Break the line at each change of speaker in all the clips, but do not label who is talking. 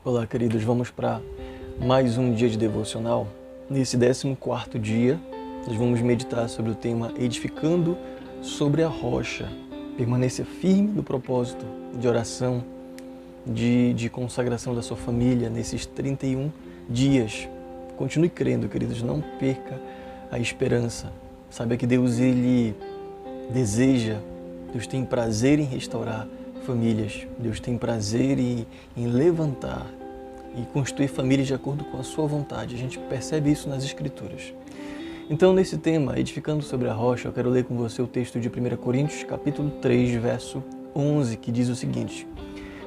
Olá, queridos, vamos para mais um dia de devocional. Nesse 14º dia, nós vamos meditar sobre o tema Edificando sobre a Rocha. Permaneça firme no propósito de oração, de consagração da sua família nesses 31 dias. Continue crendo, queridos, não perca a esperança. Saiba que Deus, Ele deseja, Deus tem prazer em restaurar famílias. Deus tem prazer em levantar e construir famílias de acordo com a sua vontade. A gente percebe isso nas Escrituras. Então, nesse tema, Edificando sobre a Rocha, eu quero ler com você o texto de 1 Coríntios, capítulo 3, verso 11, que diz o seguinte: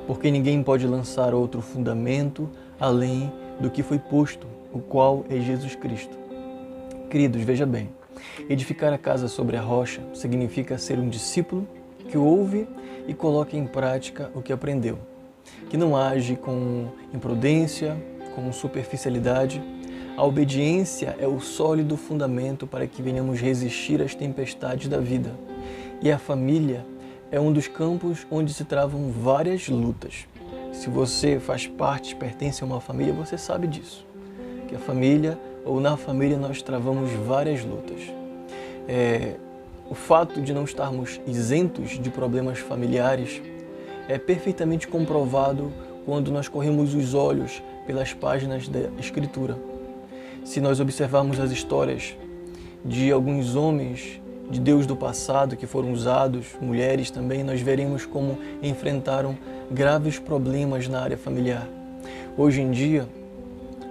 porque ninguém pode lançar outro fundamento além do que foi posto, o qual é Jesus Cristo. Queridos, veja bem, edificar a casa sobre a rocha significa ser um discípulo que ouve e coloca em prática o que aprendeu, que não age com imprudência, com superficialidade. A obediência é o sólido fundamento para que venhamos resistir às tempestades da vida. E a família é um dos campos onde se travam várias lutas. Se você faz parte, pertence a uma família, você sabe disso. Que a família, ou na família, nós travamos várias lutas. O fato de não estarmos isentos de problemas familiares é perfeitamente comprovado quando nós corremos os olhos pelas páginas da Escritura. Se nós observarmos as histórias de alguns homens de Deus do passado que foram usados, mulheres também, nós veremos como enfrentaram graves problemas na área familiar. Hoje em dia,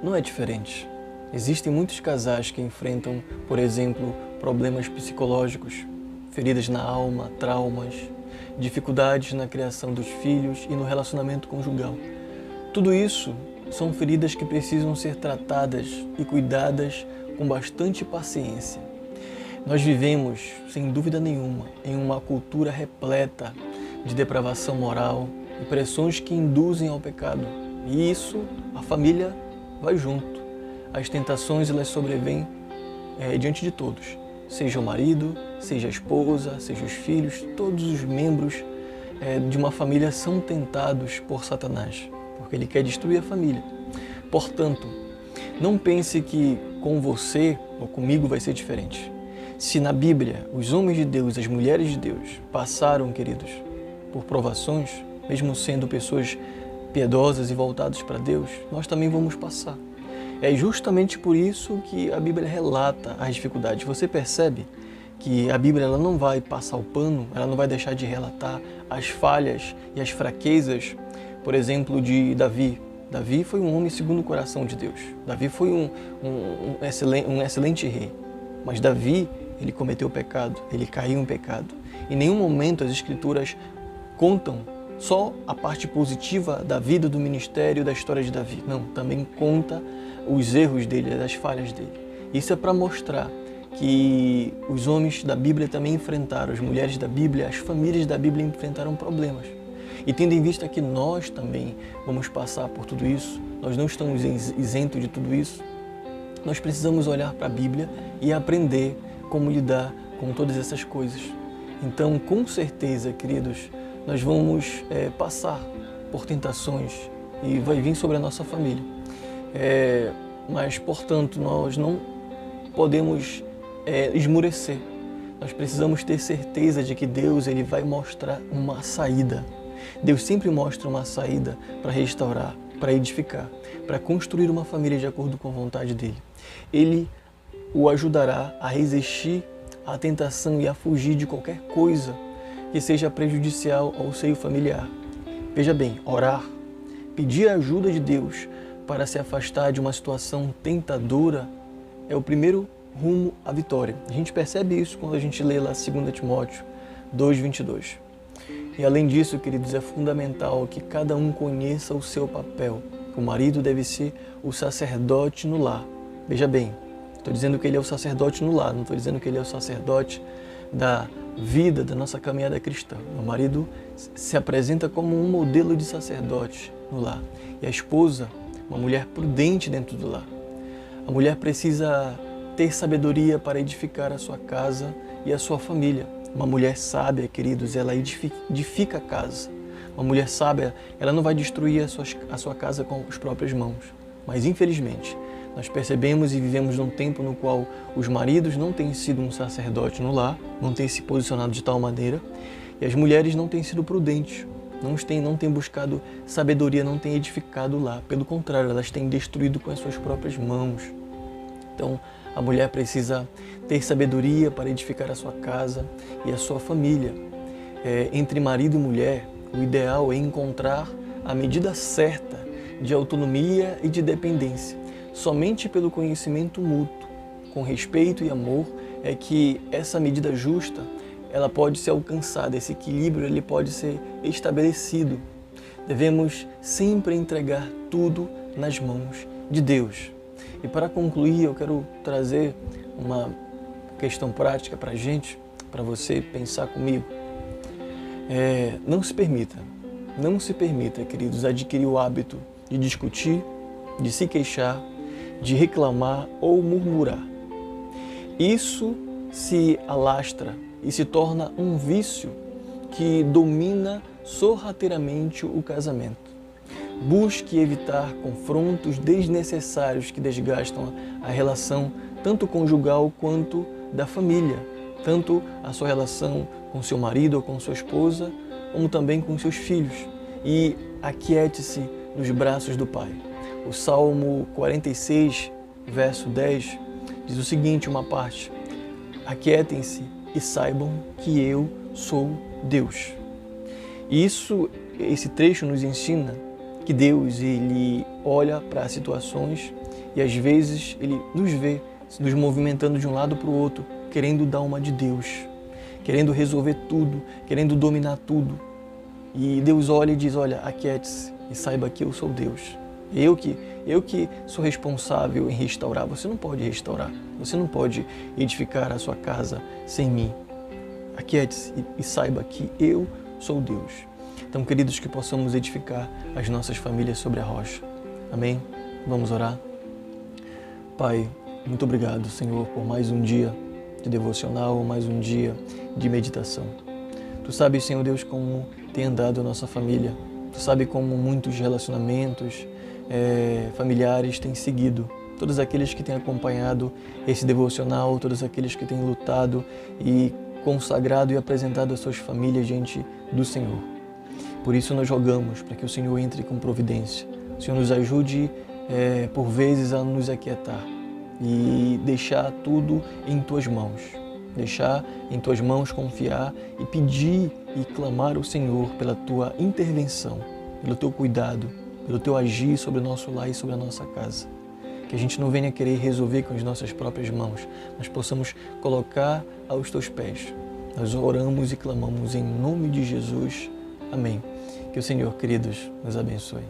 não é diferente. Existem muitos casais que enfrentam, por exemplo, problemas psicológicos, feridas na alma, traumas, dificuldades na criação dos filhos e no relacionamento conjugal. Tudo isso são feridas que precisam ser tratadas e cuidadas com bastante paciência. Nós vivemos, sem dúvida nenhuma, em uma cultura repleta de depravação moral e pressões que induzem ao pecado. E isso, a família vai junto. As tentações, elas sobrevêm diante de todos. Seja o marido, seja a esposa, seja os filhos, todos os membros de uma família são tentados por Satanás, porque ele quer destruir a família. Portanto, não pense que com você ou comigo vai ser diferente. Se na Bíblia os homens de Deus, as mulheres de Deus passaram, queridos, por provações, mesmo sendo pessoas piedosas e voltadas para Deus, nós também vamos passar. É justamente por isso que a Bíblia relata as dificuldades. Você percebe que a Bíblia ela não vai passar o pano, ela não vai deixar de relatar as falhas e as fraquezas, por exemplo, de Davi. Davi foi um homem segundo o coração de Deus. Davi foi um excelente rei. Mas Davi, ele cometeu pecado, ele caiu em pecado. Em nenhum momento as Escrituras contam só a parte positiva da vida, do ministério, da história de Davi. Não, também conta os erros dele, as falhas dele. Isso é para mostrar que os homens da Bíblia também enfrentaram, as mulheres da Bíblia, as famílias da Bíblia enfrentaram problemas. E tendo em vista que nós também vamos passar por tudo isso, nós não estamos isentos de tudo isso, nós precisamos olhar para a Bíblia e aprender como lidar com todas essas coisas. Então, com certeza, queridos, nós vamos passar por tentações e vai vir sobre a nossa família. Mas, portanto, nós não podemos esmurecer. Nós precisamos ter certeza de que Deus ele vai mostrar uma saída. Deus sempre mostra uma saída para restaurar, para edificar, para construir uma família de acordo com a vontade dele. Ele o ajudará a resistir à tentação e a fugir de qualquer coisa que seja prejudicial ao seio familiar. Veja bem, orar, pedir a ajuda de Deus para se afastar de uma situação tentadora é o primeiro rumo à vitória. A gente percebe isso quando a gente lê lá 2 Timóteo 2:22. E além disso, queridos, é fundamental que cada um conheça o seu papel. O marido deve ser o sacerdote no lar. Veja bem, estou dizendo que ele é o sacerdote no lar, não estou dizendo que ele é o sacerdote da vida, da nossa caminhada cristã. O marido se apresenta como um modelo de sacerdote no lar. E a esposa, uma mulher prudente dentro do lar. A mulher precisa ter sabedoria para edificar a sua casa e a sua família. Uma mulher sábia, queridos, ela edifica a casa. Uma mulher sábia, ela não vai destruir a sua casa com as próprias mãos. Mas, infelizmente, nós percebemos e vivemos num tempo no qual os maridos não têm sido um sacerdote no lar, não têm se posicionado de tal maneira, e as mulheres não têm sido prudentes, não têm buscado sabedoria, não têm edificado lá. Pelo contrário, elas têm destruído com as suas próprias mãos. Então, a mulher precisa ter sabedoria para edificar a sua casa e a sua família. Entre marido e mulher, o ideal é encontrar a medida certa de autonomia e de dependência. Somente pelo conhecimento mútuo, com respeito e amor, é que essa medida justa ela pode ser alcançada, esse equilíbrio ele pode ser estabelecido. Devemos sempre entregar tudo nas mãos de Deus. E para concluir, eu quero trazer uma questão prática para a gente, para você pensar comigo. Não se permita, queridos, adquirir o hábito de discutir, de se queixar, de reclamar ou murmurar. Isso se alastra e se torna um vício que domina sorrateiramente o casamento. Busque evitar confrontos desnecessários que desgastam a relação tanto conjugal quanto da família, tanto a sua relação com seu marido ou com sua esposa, como também com seus filhos. E aquiete-se nos braços do Pai. O Salmo 46, verso 10, diz o seguinte, uma parte: aquietem-se e saibam que eu sou Deus. E esse trecho nos ensina que Deus, ele olha para situações e às vezes ele nos vê nos movimentando de um lado para o outro, querendo dar uma de Deus, querendo resolver tudo, querendo dominar tudo. E Deus olha e diz, olha, aquiete-se e saiba que eu sou Deus. Eu que sou responsável em restaurar. Você não pode restaurar, você não pode edificar a sua casa sem mim. Aquiete-se e saiba que eu sou Deus. Então, queridos, que possamos edificar as nossas famílias sobre a rocha. Amém? Vamos orar? Pai, muito obrigado, Senhor, por mais um dia de devocional, mais um dia de meditação. Tu sabes, Senhor Deus, como tem andado a nossa família. Tu sabes como muitos relacionamentos familiares têm seguido. Todos aqueles que têm acompanhado esse devocional, todos aqueles que têm lutado e consagrado e apresentado as suas famílias diante do Senhor. Por isso nós rogamos para que o Senhor entre com providência. O Senhor nos ajude, por vezes, a nos aquietar e deixar tudo em Tuas mãos. Deixar em Tuas mãos, confiar e pedir e clamar ao Senhor pela Tua intervenção, pelo Teu cuidado, pelo Teu agir sobre o nosso lar e sobre a nossa casa. Que a gente não venha querer resolver com as nossas próprias mãos, mas possamos colocar aos Teus pés. Nós oramos e clamamos em nome de Jesus. Amém. Que o Senhor, queridos, nos abençoe.